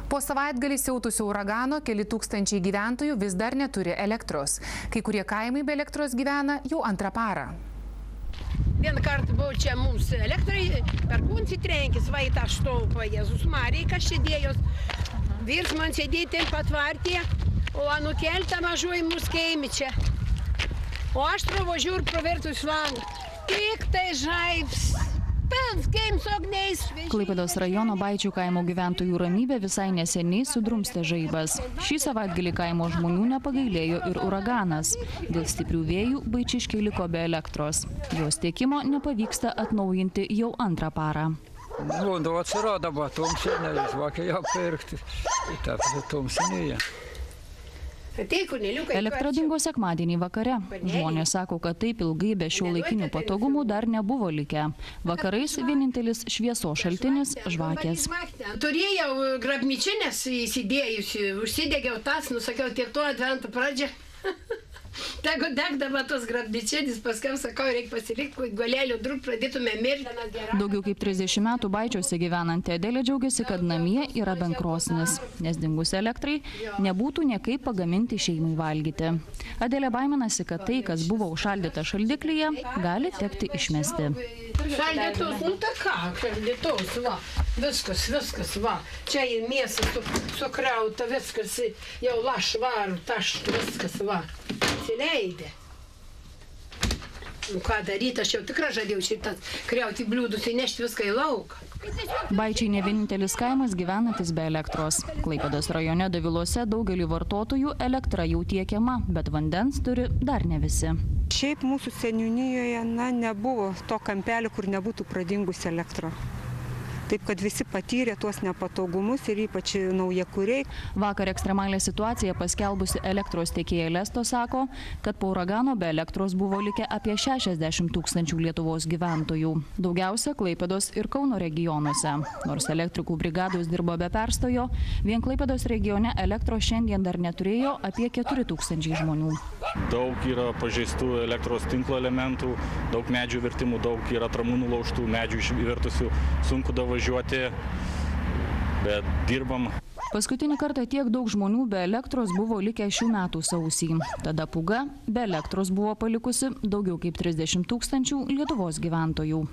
Po savaitgalį siautusio uragano keli tūkstančiai gyventojų vis dar neturi elektros. Kai kurie kaimai be elektros gyvena jau antrą parą. Vieną kartą buvo čia mums elektrai, per kunci trenkis, va į tą štolpą, Jėzus Marija, kas čia dėjos. Vyrs man sėdėjo ten patvartė, o nukeltą mažuoji mus keimi čia. O aš pravažiuoju ir pravertus langą. Tik tai žaibs. Klaipėdos rajono Baičių kaimo gyventojų ramybė visai neseniai sudrumstė žaibas. Šį savaitgalį kaimo žmonių nepagailėjo ir uraganas. Dėl stiprių vėjų baičiškiai liko be elektros. Jos tiekimo nepavyksta atnaujinti jau antrą parą. Būdavo atsirodavo tumsinė, vakar jau pirkti. Ta tumsinėje. Elektra dingo sekmadienį vakare. Žmonės sako, kad taip ilgai be šiuolaikinių patogumų dar nebuvo likę. Vakarais vienintelis šviesos šaltinis – žvakės. Turėjau grabnyčinės įsidėjusi, užsidegiau tas, nusakiau tiek to advento pradžią. Tegu degdama tos grabnyčinės, paskui sakau, reikia pasilikti, galėlių druk pradėtume mirti. Daugiau kaip 30 metų Baičiuose gyvenanti Adelė džiaugiasi, kad namie yra bent krosnis, nes dingus elektrai nebūtų niekaip pagaminti šeimai valgyti. Adelė baiminasi, kad tai, kas buvo užšaldyta šaldiklyje, gali tekti išmesti. Šaldytus, nu tai ką, šaldytus, va, viskas, va. Čia ir mėsa sukrauta, viskas, jau lašvarų, tašt, viskas, va. Atsileidė. Nu ką daryti, aš jau tikrai žadėjau šitas kriauti bliūdus, įnešti viską į lauką. Baičiai ne vienintelis kaimas gyvenantis be elektros. Klaipėdos rajone Daviluose daugelį vartotojų elektra jau tiekiama, bet vandens turi dar ne visi. Šiaip mūsų seniūnijoje nebuvo to kampelio, kur nebūtų pradingusi elektra. Taip, kad visi patyrė tuos nepatogumus ir ypač naujakuriai. Vakar ekstremalią situaciją paskelbusi elektros tiekėja Lesto sako, kad po uragano be elektros buvo likę apie 60 000 Lietuvos gyventojų. Daugiausia Klaipėdos ir Kauno regionuose. Nors elektrikų brigados dirbo be perstojo, vien Klaipėdos regione elektros šiandien dar neturėjo apie 4 000 žmonių. Daug yra pažeistų elektros tinklo elementų, daug medžių virtimų, daug yra atramų nulaužtų, medžių išvirtusių, sunku važiuoti, bet dirbam. Paskutinį kartą tiek daug žmonių be elektros buvo likę šių metų sausį. Tada pūga be elektros buvo palikusi daugiau kaip 30 000 Lietuvos gyventojų.